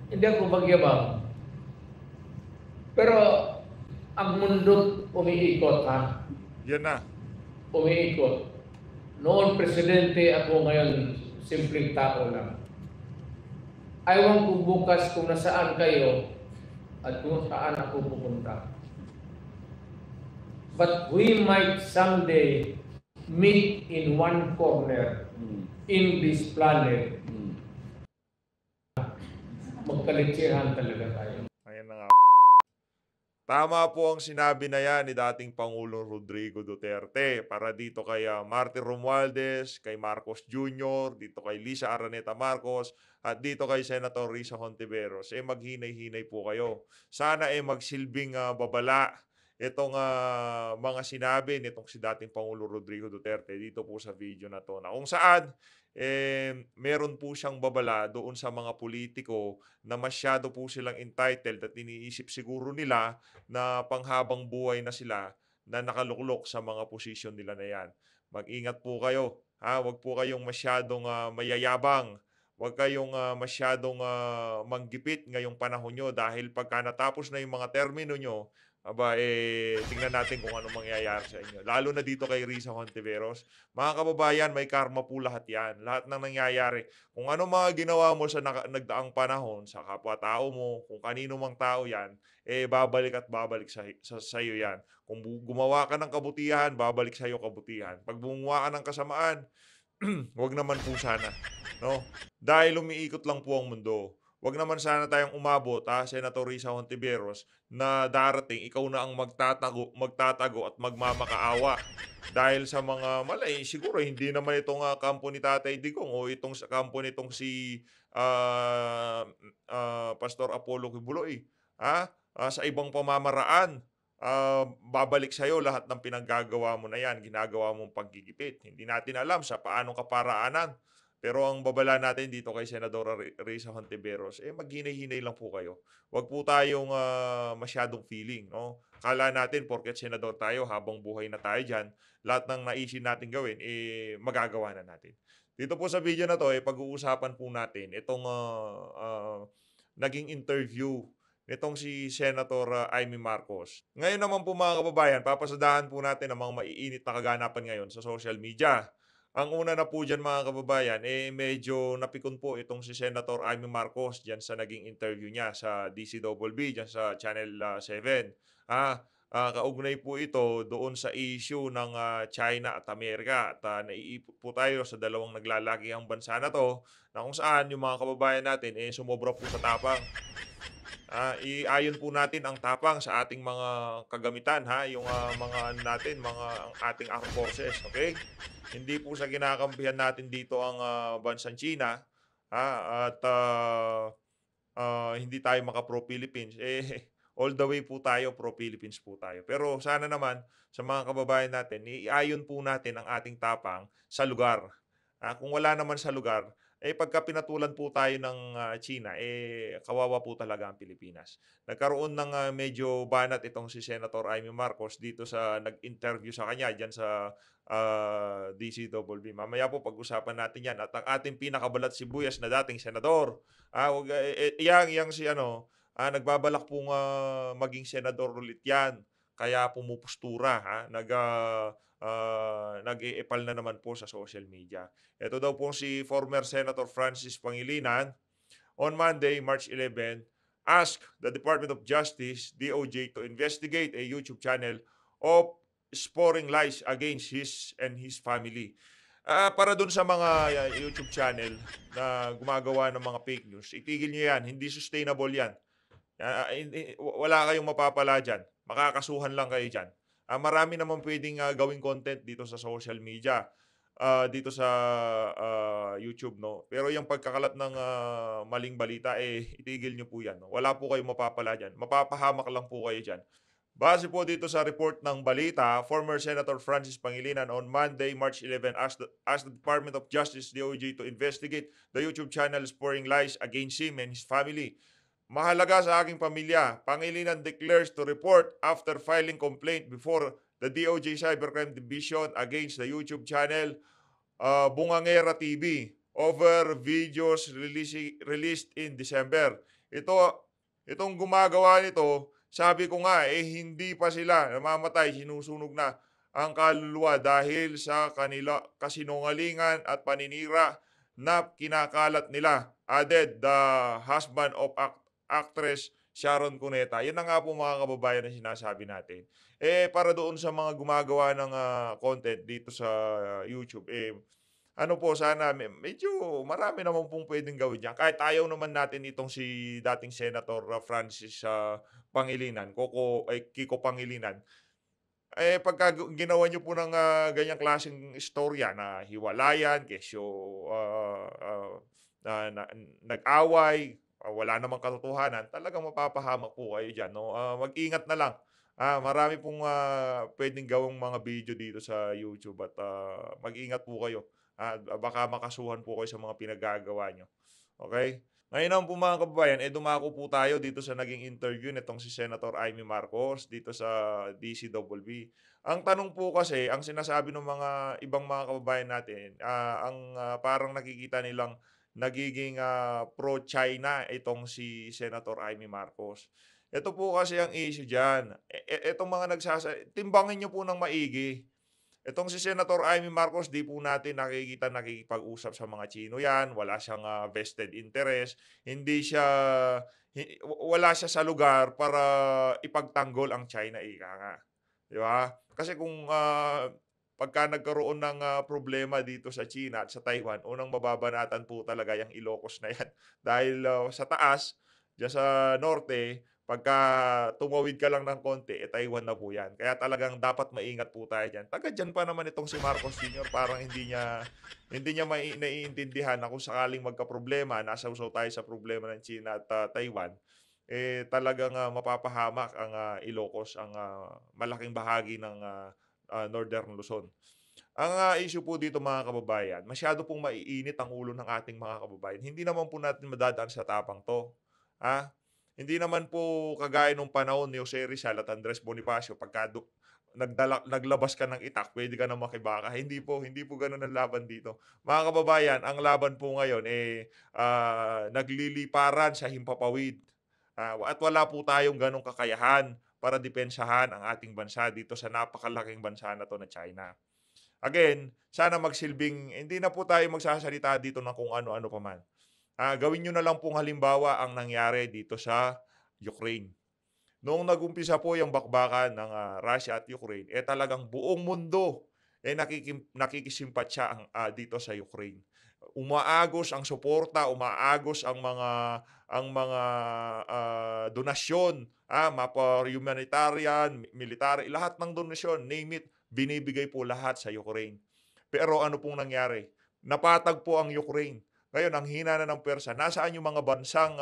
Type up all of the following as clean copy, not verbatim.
Hindi ako magyabang. Pero ang mundo umiikot, ha? Yan na. Umiikot. Noon presidente ako, ngayon simpleng tao lang. Ayaw ko bukas kung nasaan kayo at kung saan ako pupunta. But we might someday meet in one corner in this planet. Magkalitsihan talaga tayo. Ayan na nga. Tama po ang sinabi na yan ni dating Pangulong Rodrigo Duterte para dito kay Martin Romualdez, kay Marcos Jr., dito kay Lisa Araneta Marcos, at dito kay Senator Risa Hontiveros. Maghinay-hinay po kayo. Sana magsilbing babala itong mga sinabi nitong si dating Pangulong Rodrigo Duterte dito po sa video na to. Na kung saan, meron po siyang babala doon sa mga politiko na masyado po silang entitled at iniisip siguro nila na panghabang buhay na sila na nakaluklok sa mga posisyon nila na yan. Mag-ingat po kayo. Ha? Huwag po kayong masyadong mayayabang. Huwag kayong masyadong manggipit ngayong panahon nyo dahil pagka natapos na yung mga termino nyo, tingnan natin kung ano mangyayari sa inyo. Lalo na dito kay Risa Hontiveros. Mga kababayan, may karma po lahat yan. Lahat ng nangyayari. Kung ano mga ginawa mo sa nagdaang panahon, sa kapwa-tao mo, kung kanino mang tao yan, babalik at babalik sa iyo yan. Kung gumawa ka ng kabutihan, babalik sa iyo kabutihan. Pag gumawa ka ng kasamaan, wag naman po sana. No? Dahil umiikot lang po ang mundo. Wag naman sana tayong umabot, Senator Risa Hontiveros, na darating ikaw na ang magtatago at magmamakaawa. Dahil sa mga malay, siguro hindi naman itong kampo ni Tatay Digong o itong sa kampo nitong si Pastor Apollo Kibuloy. Sa ibang pamamaraan, babalik sa'yo lahat ng pinaggagawa mo na yan, ginagawa mong paggigipit. Hindi natin alam sa paanong kaparaanan. Pero ang babala natin dito kay Senadora Risa Hontiveros, maghinay-hinay lang po kayo. Huwag po tayong masyadong feeling. No? Kala natin, porket senador tayo, habang buhay na tayo dyan, lahat ng naisin natin gawin, magagawa na natin. Dito po sa video na to, pag-uusapan po natin itong naging interview nitong si Senator Amy Marcos. Ngayon naman po mga kababayan, papasadahan po natin ang mga maiinit na kaganapan ngayon sa social media. Ang una na po dyan mga kababayan, medyo napikon po itong si Senator Amy Marcos dyan sa naging interview niya sa DCWB, dyan sa Channel 7. Kaugnay po ito doon sa issue ng China at Amerika at naiipot po tayo sa dalawang naglalakihang bansa na to na kung saan yung mga kababayan natin sumobra po sa tapang. Iayon po natin ang tapang sa ating mga kagamitan, yung mga ano natin, ang ating armed forces, okay? Hindi po sa kinakampihan natin dito ang bansang China, at hindi tayo maka-pro-Philippines, all the way po tayo, pro-Philippines po tayo. Pero sana naman sa mga kababayan natin, iayon po natin ang ating tapang sa lugar. Kung wala naman sa lugar, pagka pinatulan po tayo ng China, kawawa po talaga ang Pilipinas. Nagkaroon ng medyo banat itong si Senator Amy Marcos dito sa nag-interview sa kanya dyan sa DCWB. Mamaya po pag-usapan natin yan. At ang ating pinakabalat sibuyas na dating senador, yang si ano, nagbabalak pong maging senador ulit yan. Kaya pumupustura, nag-iipal na naman po sa social media. Ito daw po si former Senator Francis Pangilinan on Monday, March 11, asked the Department of Justice, DOJ, to investigate a YouTube channel of sporing lies against his and his family. Para dun sa mga YouTube channel na gumagawa ng mga fake news, itigil nyo yan. Hindi sustainable yan. Wala kayong mapapala dyan. Makakasuhan lang kayo dyan. Marami naman pwedeng gawing content dito sa social media, dito sa YouTube, no? Pero yung pagkakalat ng maling balita, itigil nyo po yan. No? Wala po kayong mapapala dyan. Mapapahamak lang po kayo dyan. Base po dito sa report ng balita, former Senator Francis Pangilinan on Monday, March 11, asked the Department of Justice, DOJ, to investigate the YouTube channel pouring lies against him and his family. Mahalaga sa aking pamilya, Pangilinan declares to report after filing complaint before the DOJ Cybercrime Division against the YouTube channel Bungangera TV over videos released in December. Itong gumagawa nito, sabi ko nga, hindi pa sila namamatay, sinusunog na ang kaluluwa dahil sa kanila kasinungalingan at paninira na kinakalat nila. Added the husband of actress Sharon Cuneta. Yan na nga po mga kababayan na sinasabi natin. Para doon sa mga gumagawa ng content dito sa YouTube, ano po sana medyo marami naman pong puwedeng gawin diyan. Kahit ayaw naman natin itong si dating Senator Francis Pangilinan, Kiko Pangilinan. Pagka ginawa niyo po ng ganyang klaseng istorya na hiwalayan, kesyo na nag-away, wala namang katotohanan, talagang mapapahamak po kayo diyan 'no. Mag-ingat na lang. Marami pong puwedeng gawang mga video dito sa YouTube at mag-ingat po kayo. Baka makasuhan po kayo sa mga pinaggagawa niyo, okey? Ngayon naman po mga kababayan, dumako po tayo dito sa naging interview nitong si Senator Amy Marcos dito sa DCWB. Ang tanong po kasi, ang sinasabi ng mga ibang mga kababayan natin, parang nakikita nilang nagiging pro-China itong si Senator Amy Marcos. Ito po kasi ang issue diyan, itong mga timbangin niyo po ng maigi. Itong si Senator Amy Marcos, 'di po natin nakikita nakikipag-usap sa mga Tsino 'yan, wala siyang vested interest, hindi siya wala siya sa lugar para ipagtanggol ang China, ika nga, 'di ba? Kasi kung pagka nagkaroon ng problema dito sa China at sa Taiwan, unang mababanatan po talaga yang Ilocos na 'yan. Dahil sa taas, diyan sa norte, pagka tumawid ka lang ng konti, Taiwan na po 'yan. Kaya talagang dapat maingat po tayo diyan. Taga diyan pa naman itong si Marcos Jr. parang hindi niya naiintindihan na kung sakaling magkaproblema, nasawsaw tayo sa problema ng China at Taiwan, talagang mapapahamak ang Ilocos, ang malaking bahagi ng Northern Luzon. Ang issue po dito mga kababayan, masyado pong maiinit ang ulo ng ating mga kababayan. Hindi naman po natin madadaan sa tapang 'to, ah. Hindi naman po kagaya nung panahon ni Jose Rizal at Andres Bonifacio pagka naglabas ka ng itak puwede ka na makibaka. Hindi po gano'n ang laban dito. Mga kababayan, ang laban po ngayon, nagliliparan sa himpapawid, at wala po tayong gano'ng kakayahan para depensahan ang ating bansa dito sa napakalaking bansa na 'to na China. Again, sana magsilbing hindi na po tayo magsasalita dito ng kung ano-ano pa man. Gawin niyo na lang pong halimbawa ang nangyari dito sa Ukraine. Noong nag-umpisa po yung bakbakan ng Russia at Ukraine, talagang buong mundo nakikisimpatya dito sa Ukraine. Umaagos ang suporta, umaagos ang mga donasyon, humanitarian, military, lahat ng donasyon, name it, binibigay po lahat sa Ukraine. Pero ano pong nangyari? Napatag po ang Ukraine. Ngayon ang hina na ng pwersa, nasaan yung mga bansang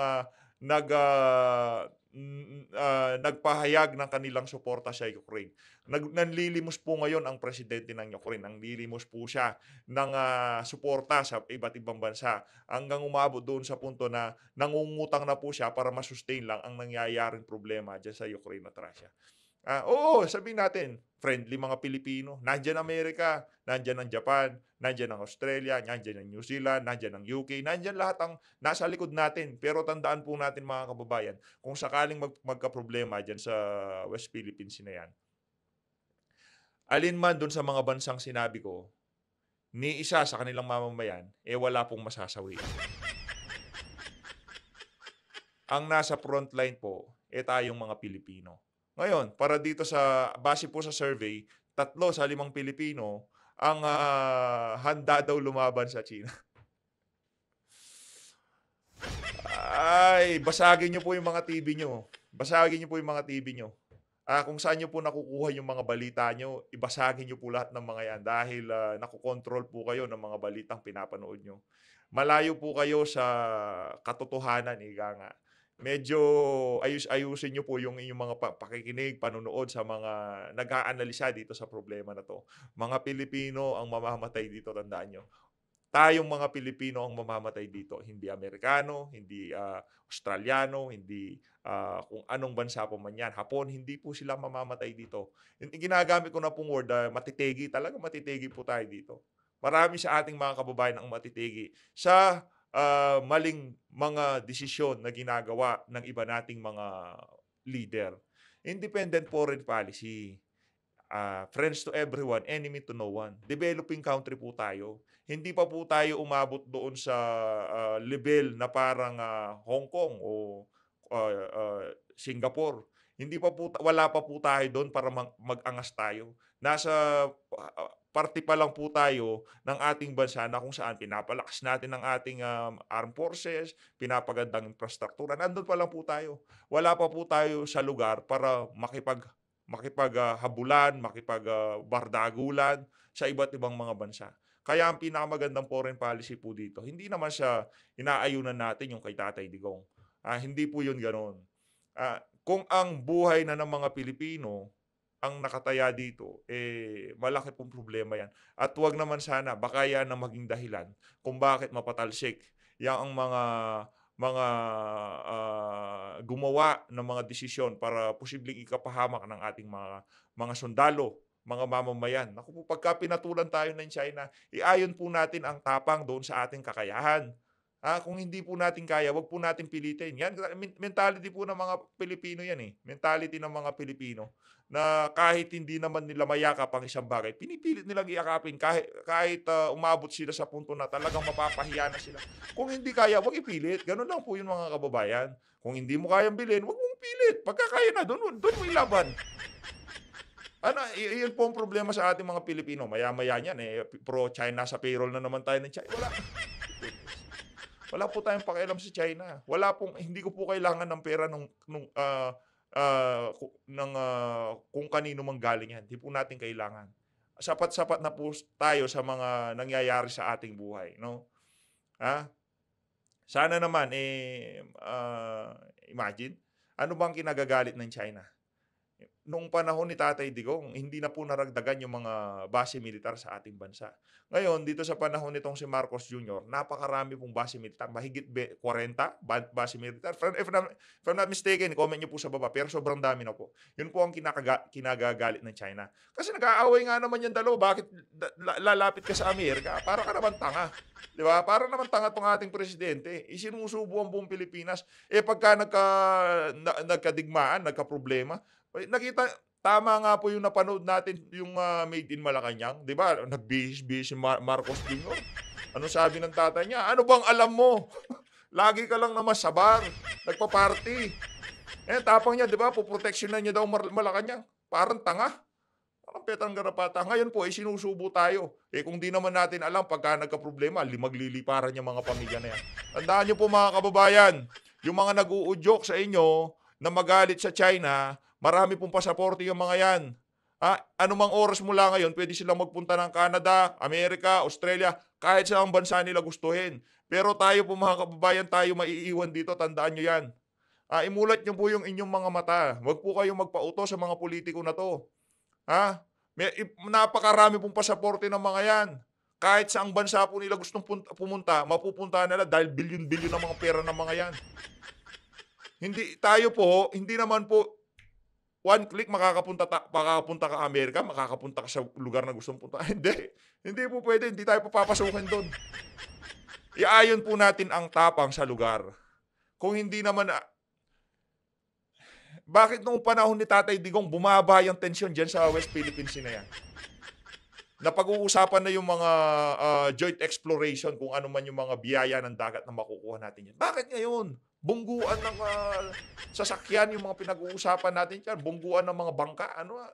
nagpahayag ng kanilang suporta sa Ukraine? Nanlilimos po ngayon ang presidente ng Ukraine, nanlilimos po siya ng suporta sa iba't ibang bansa hanggang umabot doon sa punto na nangungutang na po siya para ma-sustain lang ang nangyayaring problema diyan sa Ukraine at Russia. Oo, sabihin natin, friendly mga Pilipino. Nandiyan Amerika, nandiyan ang Japan, nandiyan ang Australia, nandiyan ang New Zealand, nandiyan ang UK, nandiyan lahat ang nasa likod natin. Pero tandaan po natin mga kababayan, kung sakaling magkaproblema diyan sa West Philippines na yan, alin man doon sa mga bansang sinabi ko, ni isa sa kanilang mamamayan, wala pong masasawi. Ang nasa frontline po, tayong mga Pilipino. Ngayon, para dito base po sa survey, 3 sa 5 Pilipino ang handa daw lumaban sa China. Ay, basagin niyo po yung mga TV niyo. Basagin niyo po yung mga TV niyo. Kung saan niyo po nakukuha yung mga balita niyo, ibasagin niyo po lahat ng mga yan dahil nakokontrol po kayo ng mga balitang pinapanood niyo. Malayo po kayo sa katotohanan, ika nga. Medyo ayusin niyo po yung inyong mga pakikinig, panonood sa mga nag-aanalisa dito sa problema na 'to. Mga Pilipino ang mamamatay dito, tandaan niyo. Tayong mga Pilipino ang mamamatay dito, hindi Amerikano, hindi Australiano, hindi kung anong bansa pa man 'yan, Hapon, hindi po sila mamamatay dito. Ginagamit ko na pong word, matitigi, talagang matitigi po tayo dito. Marami sa ating mga kababayan ang matitigi sa maling mga desisyon na ginagawa ng iba nating mga leader. Independent foreign policy. Friends to everyone, enemy to no one. Developing country po tayo. Hindi pa po tayo umabot doon sa level na parang Hong Kong o Singapore. Hindi pa po wala pa po tayo doon para mag-angas tayo. Nasa parte pa lang po tayo ng ating bansa na kung saan pinapalakas natin ang ating armed forces, pinapagandang infrastruktura. Nandun pa lang po tayo. Wala pa po tayo sa lugar para makipaghabulan, makipagbardagulan sa iba't ibang mga bansa. Kaya ang pinakamagandang foreign policy po dito, hindi naman siya inaayunan natin yung kay Tatay Digong. Hindi po yun ganoon. Kung ang buhay na ng mga Pilipino ang nakataya dito, malaki pong problema yan. At huwag naman sana, baka yan ang maging dahilan kung bakit mapatalsik yang ang mga gumawa ng mga desisyon para posibleng ikapahamak ng ating mga sundalo, mga mamamayan. Naku po, pagka pinatulan tayo ng China, iayon po natin ang tapang doon sa ating kakayahan. Kung hindi po natin kaya, wag po natin pilitin. Yan, mentality po ng mga Pilipino yan eh. Mentality ng mga Pilipino na kahit hindi naman nila mayakap ang isang bagay, pinipilit nilang iakapin kahit umabot sila sa punto na talagang mapapahiya na sila. Kung hindi kaya, wag ipilit. Ganun lang po yun mga kababayan. Kung hindi mo kayang bilhin, wag mong pilit. Pagka kaya na, doon mo ilaban. Iyan po ang problema sa ating mga Pilipino. Maya-maya niyan, pro-China sa payroll na naman tayo ng China. Wala po tayong pakialam sa China. Hindi ko po kailangan ng pera kung kanino mang galing yan. Hindi po natin kailangan. Sapat-sapat na po tayo sa mga nangyayari sa ating buhay. No? Sana naman, imagine, ano bang kinagagalit ng China? Nung panahon ni Tatay Digong, hindi na po naragdagan yung mga base militar sa ating bansa. Ngayon, dito sa panahon nitong si Marcos Jr., napakarami pong base militar. Mahigit 40 base militar. If I'm not mistaken, comment nyo po sa baba. Pero sobrang dami na po. Yun po ang kinagagalit ng China. Kasi nag-aaway nga naman yung dalawa. Bakit lalapit ka sa Amerika? Para ka naman tanga. Di ba? Para naman tanga tong ating presidente. Isinusubo ang buong Pilipinas. Pagka nagkadigmaan, nagka-problema, tama nga po yung napanood natin yung Made in Malacanang. Di ba? Nagbihis-bihis si Marcos Jr. Ano sabi ng tatay niya? Ano bang alam mo? Lagi ka lang naman sa bar. Nagpa-party. Tapang niya, di ba? Puproteksyonan niya daw Malacanang. Parang tanga. Parang petang garapata. Ngayon po, sinusubo tayo. Kung di naman natin alam, pagka nagka-problema, magliliparan yung mga pamilya na yan. Tandaan niyo po mga kababayan, yung mga nag-uudyok sa inyo na magalit sa China, marami pong pasaporte yung mga yan. Anumang oras mula ngayon, pwede silang magpunta ng Canada, Amerika, Australia, kahit sa ang bansa nila gustuhin. Pero tayo po mga kababayan, tayo maiiwan dito, tandaan nyo yan. Imulat nyo po yung inyong mga mata. Huwag po kayong magpauto sa mga politiko na to. Napakarami pong pasaporte ng mga yan. Kahit sa ang bansa po nila gustong pumunta, mapupunta nila dahil bilyon-bilyon ng mga pera ng mga yan. Hindi naman po one click makakapunta ka Amerika, makakapunta ka sa lugar na gustong punta. Hindi po pwede, hindi tayo papapasukin doon. Iayon po natin ang tapang sa lugar. Kung hindi naman, bakit noong panahon ni Tatay Digong bumaba yung tension dyan sa West Philippines na yan? Napag-uusapan na yung mga joint exploration kung ano man yung mga biyaya ng dagat na makukuha natin yan. Bakit ngayon? Bungguan ng sasakyan yung mga pinag-uusapan natin dyan. Bungguan ng mga bangka. Anong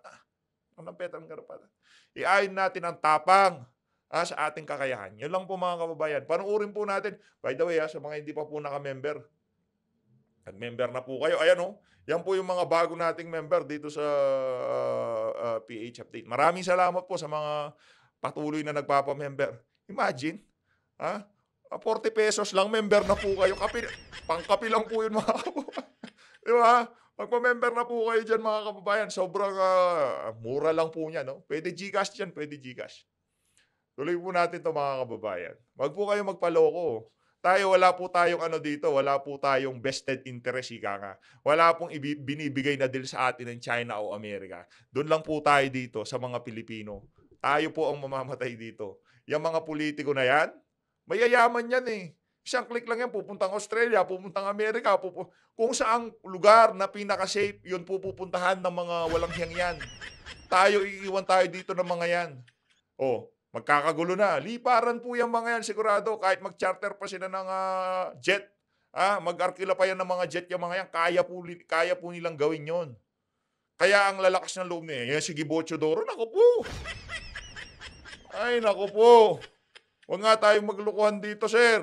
petang garapata? Iayon natin ang tapang sa ating kakayahan. Yun lang po mga kababayan. Panuorin po natin. By the way, sa mga hindi pa po naka-member, nag-member na po kayo. Ayan yan po yung mga bago nating member dito sa PH Update. Maraming salamat po sa mga patuloy na nagpapa-member. Imagine, 40 pesos lang, member na po kayo. Pangkapi lang po yun mga kababayan. Di ba? Magpa-member na po kayo dyan mga kababayan. Sobrang mura lang po niya. No? Pwede GCash dyan, pwede GCash. Tuloy po natin ito mga kababayan. Wag po kayo magpaloko. Wala po tayong dito, wala po tayong vested interest, ika nga. Wala pong binibigay na deal sa atin ng China o Amerika. Doon lang po tayo dito sa mga Pilipino. Tayo po ang mamamatay dito. Yung mga politiko na yan, mayayaman yan eh. Isang click lang yan, pupuntang Australia, pupuntang Amerika, kung saang lugar na pinaka-safe, yun pupuntahan ng mga walang hiyang yan. Tayo, iiwan tayo dito ng mga yan. Oh, magkakagulo na. Liparan po yung mga yan, sigurado. Kahit mag-charter pa sila ng jet, mag-arkila pa yan ng mga jet yung mga yan, kaya po nilang gawin yon. Kaya ang lalakas ng loob niya, yan si Gibocho Doro, naku po. Ay, naku po. Huwag nga tayong maglukuhan dito, sir.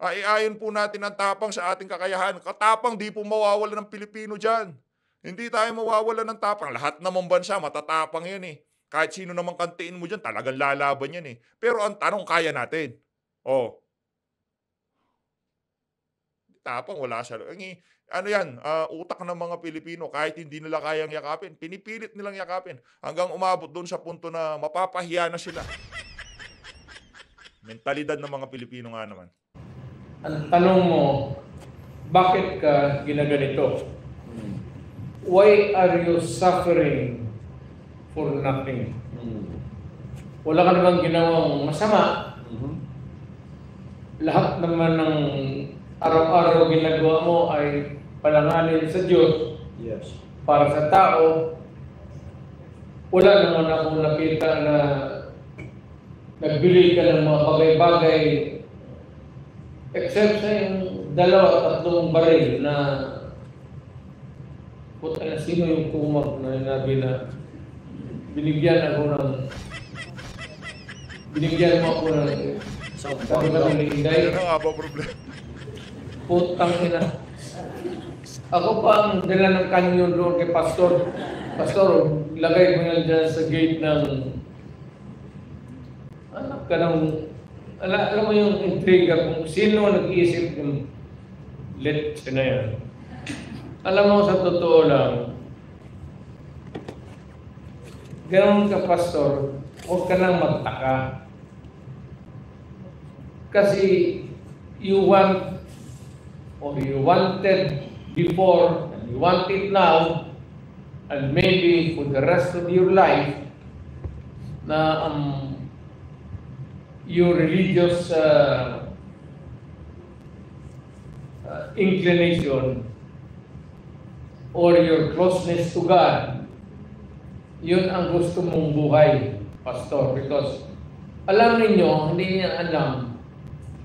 Iayon po natin ang tapang sa ating kakayahan. Katapang di po mawawala ng Pilipino dyan. Hindi tayo mawawala ng tapang. Lahat namang bansa, matatapang yan eh. Kahit sino namang kantiin mo dyan, talagang lalaban yan eh. Pero ang tanong, kaya natin. Oh. Tapang, wala sa... Ano yan, utak ng mga Pilipino, kahit hindi nila kayang yakapin, pinipilit nilang yakapin hanggang umabot doon sa punto na mapapahiya na sila. Mentalidad ng mga Pilipino nga naman. Ang tanong mo, bakit ka ginaganito? Why are you suffering for nothing? Wala ka namang ginawang masama. Lahat naman ng araw-araw ginagawa mo ay palanganin sa Diyos. Yes. Para sa tao. Wala naman akong nakita na nagbili ka ng mga bagay-bagay except sa yung 2-3 baril na puta na sino yung kumag na nabi na binigyan mo ako ng sabi na Yan Inday. ang nga ba problema? Putang ina. Ako pa ang dala ng kanyon doon kay Pastor. Pastor, lagay mo yan dyan sa gate ng anak ka ng alam mo yung intriga kung sino nag-iisip yung lit na yan. Alam mo, sa totoo lang, ganoon ka, Pastor, huwag ka nang magtaka. Kasi you want or you wanted before and you want it now and maybe for the rest of your life na your religious inclination or your closeness to God, yun ang gusto mong buhay, Pastor. Because alam ninyo, hindi niya alam,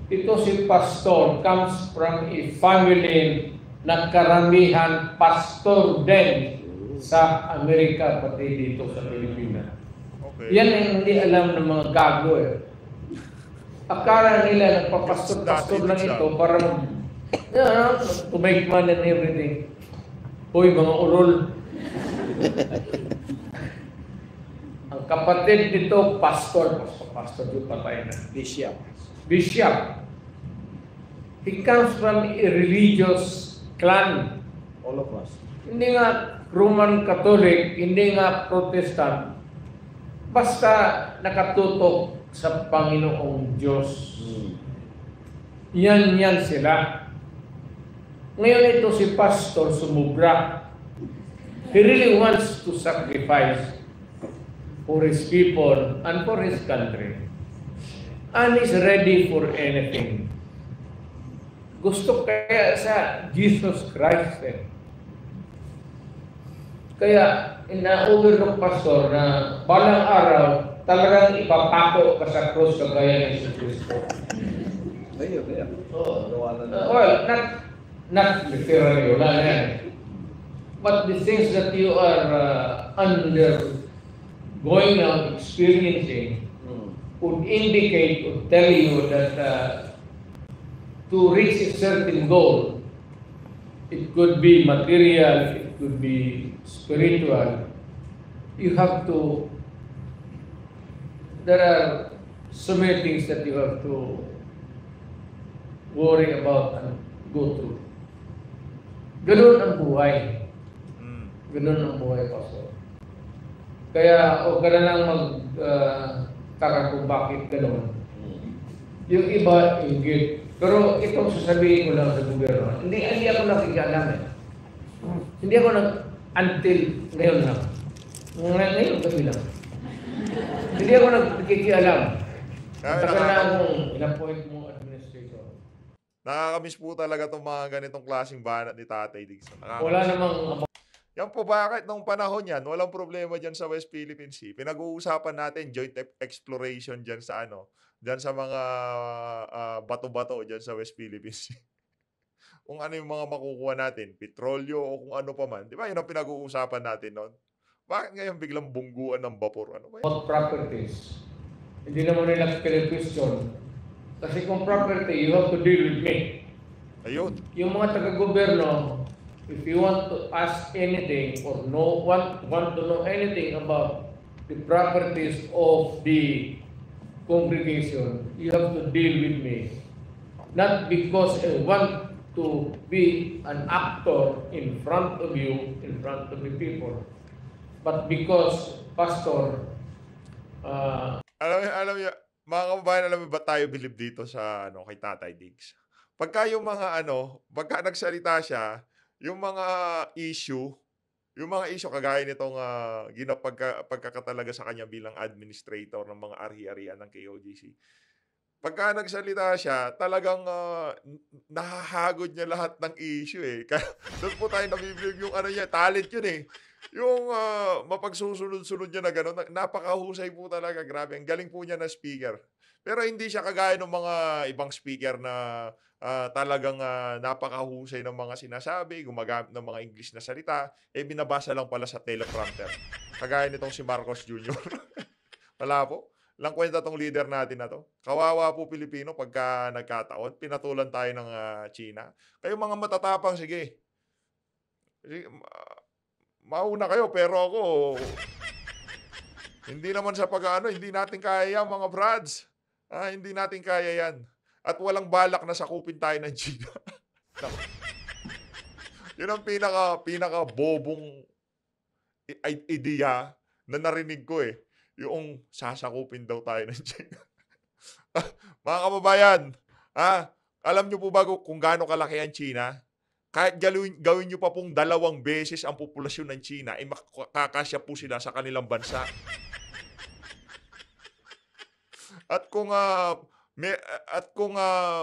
ito si Pastor comes from a family na karamihan pastor din sa Amerika, pati dito sa Pilipinas. Okay. Yan ang hindi alam ng mga gago eh. Akala nila nagpapastor-pastor lang ito para to make money and everything. Hoy, mga urol. Ang kapatid nito, pastor yung patay na. Bishop. He comes from a religious clan. All of us. Hindi nga Roman Catholic, hindi nga Protestant. Basta nakatutok sa Panginoong Diyos. Yan sila. Ngayon ito si Pastor sumubra. He really wants to sacrifice for his people and for his country. And is ready for anything. Gusto kaya sa Jesus Christ eh. Kaya ina-overlook, Pastor, na balang araw talagang ipapako ka sa krus kagaya ng Jesus Cristo. Kaya. Well, not literally, wala na yan. But the things that you are going out experiencing would indicate, would tell you that to reach a certain goal, it could be material, it could be spiritual. You have to, there are so many things that you have to worry about and go through. Ganun ang buhay. Ganun ang buhay, Pastor. Kaya huwag ka na lang magtaka kung bakit ganun. Yung iba, ingit. Pero itong sasabihin ko lang sa gobyerno, hindi ako nakikialam eh. Hindi ako until ngayon lang. Ngayon gabi lang. Hindi ako nagkikialam. Tagal na akong in-appoint mo administrator. Nakakamiss po talaga itong mga ganitong klaseng banat ni Tatay Diggs. Wala namang Yan po, bakit nung panahon yan, walang problema dyan sa West Philippine Sea. Pinag-uusapan natin joint exploration dyan sa ano, dyan sa mga bato-bato dyan sa West Philippine Sea. Kung ano yung mga makukuha natin, petrolyo o kung ano pa man. Di ba yun ang pinag-uusapan natin noon? Bakit ngayon biglang bungguan ng vapor? Ano ba yun? about properties. Hindi naman nila question. Kasi kung property, you have to deal with me. Ayun. Yung mga taga-gobyerno, if you want to ask anything or want to know anything about the properties of the congregation, you have to deal with me. Not because I want to be an actor in front of you, in front of the people, but because, Pastor, Alam niyo, mga kababayan, alam mo ba tayo believe dito sa ano kay Tatay Diggs? Pagka yung mga pagka nagsalita siya, yung mga issue kagaya nitong pagkakatalaga sa kanya bilang administrator ng mga ari-arian ng KOGC. Pagka nagsalita siya, talagang nahahagod niya lahat ng issue eh. Kaya doon po tayo nabibilib yung ano niya, talent yun eh. Yung mapagsusunod-sunod niya na gano'n, napakahusay po talaga, grabe. Ang galing po niya na speaker. Pero hindi siya kagaya ng mga ibang speaker na talagang napakahusay ng mga sinasabi, gumagamit ng mga English na salita, binabasa lang pala sa teleprompter. Kagaya nitong si Marcos Jr. Wala po. Lang kwenta tong leader natin na to. Kawawa po Pilipino pagka nagkataon. Pinatulan tayo ng China. Kayo mga matatapang, sige. Mauna kayo, pero ako, hindi naman sa hindi natin kaya yan, mga brads. Hindi natin kaya yan. At walang balak na sakupin tayo ng China. Yun ang pinaka-bobong idea na narinig ko eh. Yung sasakupin daw tayo ng China. Mga kababayan, alam nyo po ba kung gaano kalaki ang China? Kahit gawin nyo pa pong 2 beses ang populasyon ng China, makakasya po sila sa kanilang bansa. At kung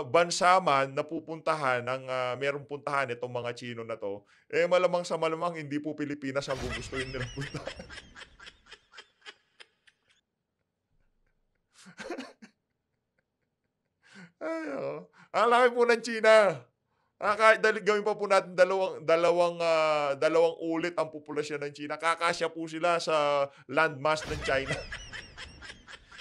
bansa man napupuntahan ng merong puntahan itong mga Chino na to, malamang sa malamang hindi po Pilipinas ang gugustuhin nilang puntahan. Ay, ang laki po ng China. Kahit gawin pa po natin dalawang ulit ang populasyon ng China, kakasya po sila sa landmass ng China.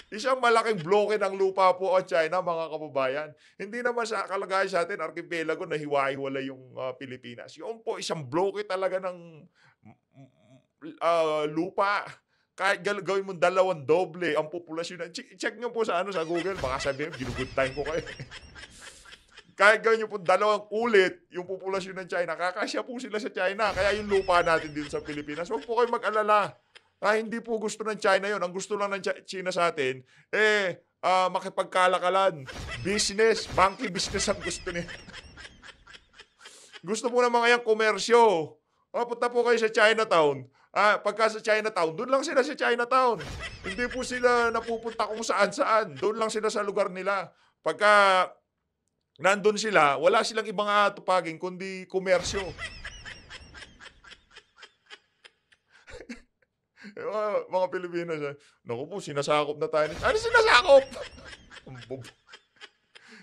Isang malaking bloke ng lupa po ang China, mga kababayan. Hindi naman sa kalagayan sa atin, archipelago na hiwa-hiwalay yung Pilipinas. Yung po, isang bloke talaga ng lupa. Kahit gawin mo 2 doble ang populasyon. Check nyo po sa Google, baka sabihin, ginugood time ko kayo. Kahit gawin nyo po 2 ulit yung populasyon ng China, kakasya po sila sa China. Kaya yung lupa natin dito sa Pilipinas, huwag po kayo mag-alala. Hindi po gusto ng China yon. Ang gusto lang ng China sa atin, makipagkalakalan. Business, banking business ang gusto niya. Gusto po ng mga yung komersyo. Punta po kayo sa Chinatown. Pagka sa Chinatown, doon lang sila sa Chinatown. Hindi po sila napupunta kung saan-saan. Doon lang sila sa lugar nila. Pagka nandun sila, wala silang ibang atupagin kundi komersyo. Mga Pilipino, naku po, sinasakop na tayo. Ano sinasakop?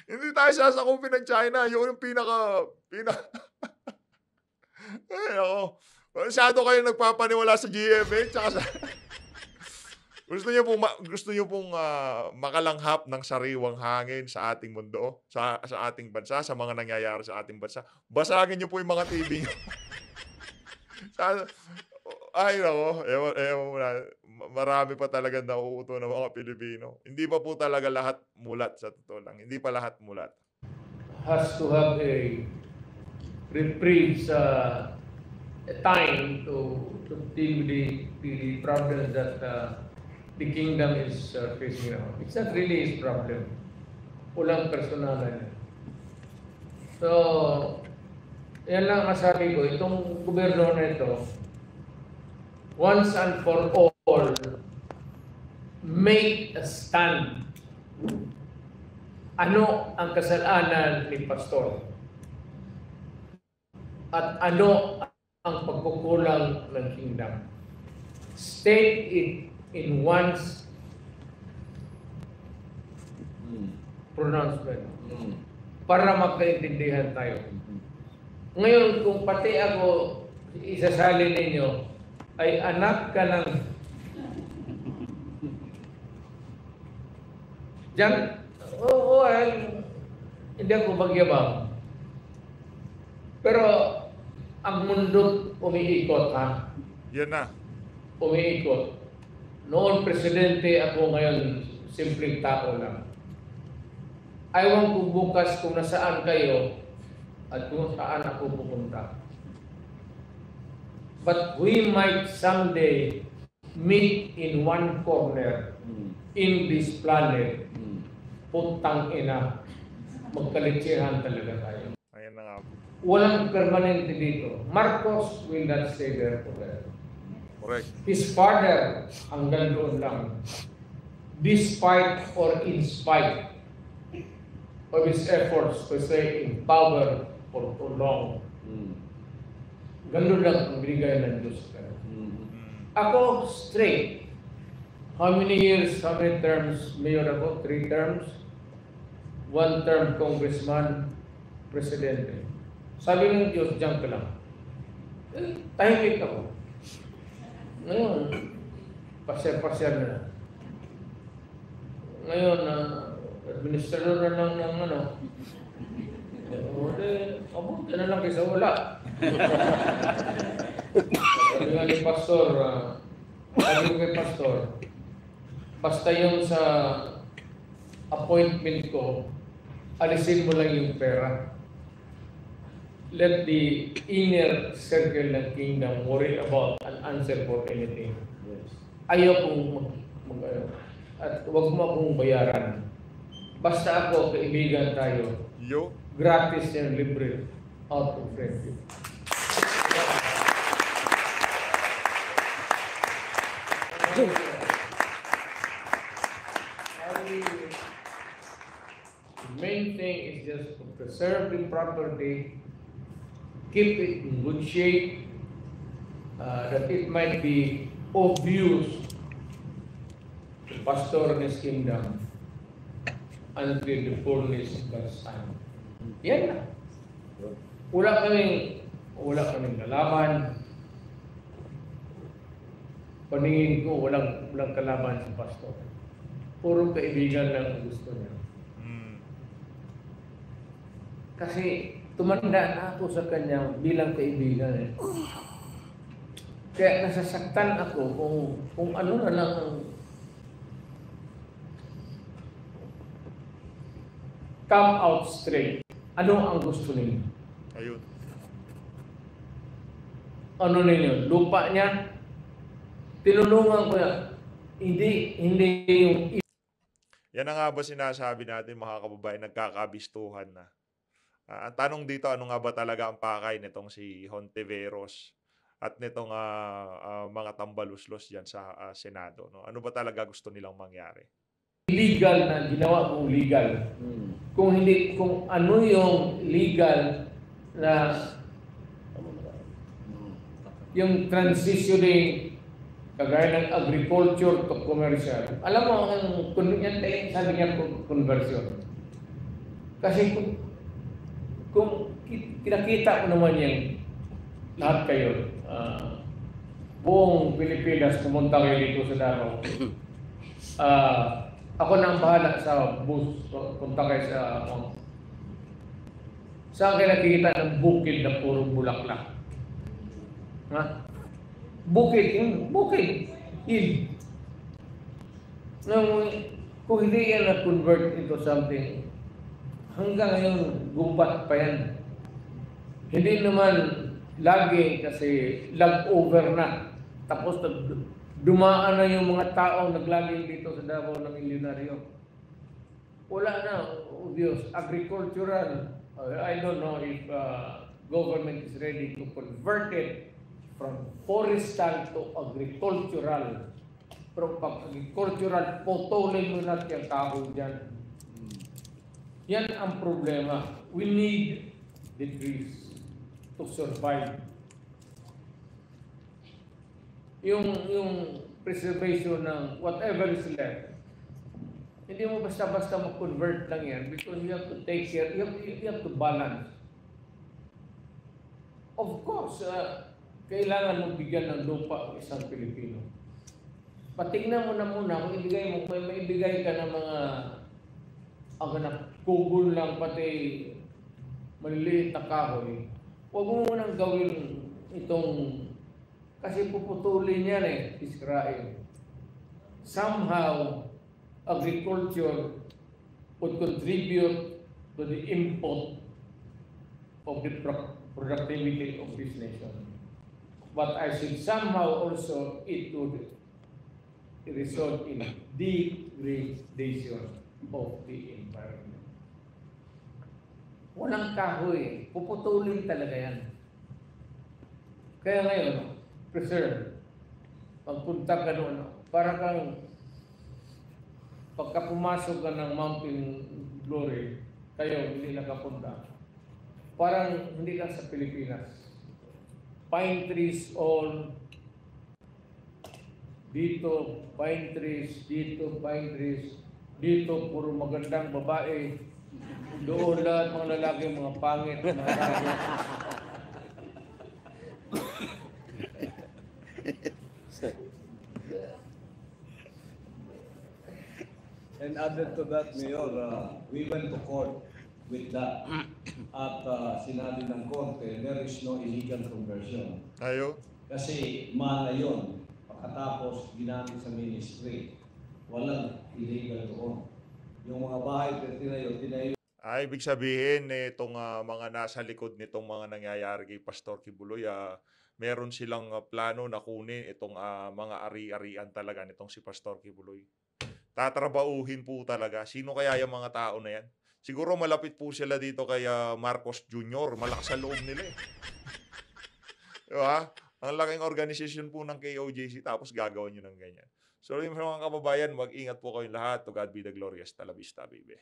Hindi tayo sasakopin ng China. Yun yung pinaka... Ay, ako. Masyado kayo nagpapaniwala sa GMA, tsaka sa... Gusto niyo pong makalanghap ng sariwang hangin sa ating mundo, sa ating bansa, sa mga nangyayari sa ating bansa. Basagin niyo po yung mga TV niyo. Ay, nako, marami pa talaga nauuto ng mga Pilipino. Hindi pa po talaga lahat mulat, sa totoo lang. Hindi pa lahat mulat. has to have a reprieve a time to deal with the problems that the kingdom is facing now. It's not really his problem. Walang personalan. So, yan lang masabi ko, itong gobyerno na ito, once and for all, make a stand ano ang kasalanan ni pastor at ano ang pagkukulang ng kingdom. State it in one's pronouncement para magkaintindihan tayo. Ngayon, kung pati ako isasali ninyo ay anak ka ng diyan, hindi ako magyabang. Pero ang mundo umiikot, ha? Yan na. Umiikot. Noon presidente ako, ngayon simpleng tao lang. Ayaw ko bukas kung nasaan kayo at kung saan ako pupunta. But we might someday meet in one corner in this planet. Puntang ina, magkalitsihan talaga tayo. Ayan na nga. Walang permanente dito. Marcos will not stay there forever. Correct. His father, hanggang doon lang. Despite or in spite of his efforts to stay in power for too long. Ganun lang ang binigay ng Diyos. Ako, straight. How many years, how many terms mayor ako? 3 terms? 1 term congressman, presidente. Sabi ng Diyos, diyan ka lang. Tahimik ako. Ngayon, pasyar-pasyar na. Ngayon, administrador na lang ng ano. Abuti na lang kaysa wala. Sabi nga ni Pastor, sabi ko kay Pastor, basta yung sa appointment ko, alisin mo lang yung pera. Let the inner circle ng kingdom worry about an answer for anything. Ayaw kong at huwag mo akong bayaran. Basta ako, kaibigan tayo. Yo. Gratis and libre. Out of friendship. The main thing is just to preserve the property, keep it in good shape, that it might be of use to pastor in his kingdom until the fullness of God's time. Yan na. Wala kaming lalaman. Paningin ko, walang kalaban sa pastor. Puro kaibigan lang ang gusto niya. Kasi tumanda na ako sa kanya bilang kaibigan. Eh. Kaya nasasaktan ako kung ano na lang ang come out straight. Ano ang gusto ninyo? Ayun. Ano ninyo? Lupa niya? Tinulungan ko na. Hindi yung... Yan na nga ba sinasabi natin mga kababayan, nagkakabistuhan na. Ang tanong dito, ano nga ba talaga ang pakay nitong si Hontiveros at nitong mga tambaluslos dyan sa Senado? No? Ano ba talaga gusto nilang mangyari? Legal na ginawa mong legal. Kung ano yung legal na yung transitioning kagaya ng agriculture to commercial. Alam mo, yan sabi niya conversion. Kasi kung kinakita ko naman yung lahat kayo, buong Pilipinas pumunta kayo dito sa Davao. Ako na ang bahala sa bus, punta kayo sa saan kayo nakikita ng bukid na puro bulaklak? Ha? Bukid, hill. Kung hindi yan na-convert into something, hanggang ngayon, gumbat pa yan. Hindi naman lagi kasi lag-over na. Tapos dumaan na yung mga tao naglaging dito sa Davao ng milyonaryo. Wala na, obvious. Agricultural, I don't know if government is ready to convert it from forestal to agricultural. Pero pag agricultural, potolin mo natin yung kahoy dyan. Yan ang problema. We need the trees to survive. Yung preservation ng whatever is left, hindi mo basta-basta mag-convert lang yan because you have to take care, you have to balance. Of course, kailangan mo bigyan ng lupa ang isang Pilipino. Patingnan mo na muna kung may ibigay ka ng mga kugol lang pati maliliit na kahoy. Huwag mo munang gawin itong kasi puputulin yan Israel. Somehow, agriculture would contribute to the input of the productivity of this nation. But I think somehow also it would result in degradation of the environment. Walang kahoy, puputulin talaga yan. Kaya ngayon, preserve. Pagpunta ka doon, para kang pagka pumasok ka ng Mountain Glory, kayo hindi nakapunta. Parang hindi lang sa Pilipinas. Pine trees all, dito pine trees, dito pine trees, dito puro magandang babae, doon lahat mga lalaki, mga pangit, mga raya. And added to that, Mayor, we went to court with that. At sinabi ng korte, there is no illegal conversion. Ayo. Kasi mana yun. Pagkatapos ginamit sa ministry, walang illegal doon. Yung mga bahay tinayo. Ay, ibig sabihin, itong mga nasa likod nitong mga nangyayari kay Pastor Kibuloy, meron silang plano na kunin itong mga ari-arian talaga nitong si Pastor Kibuloy. Tatrabauhin po talaga. Sino kaya yung mga tao na yan? Siguro malapit po sila dito kay Marcos Jr. Malakas sa loob nila eh. Diba? Ang laking organisasyon po ng KOJC tapos gagawin nyo ng ganyan. So yung mga kababayan, mag-ingat po kayong lahat. To God be the glorious. Talabista, baby.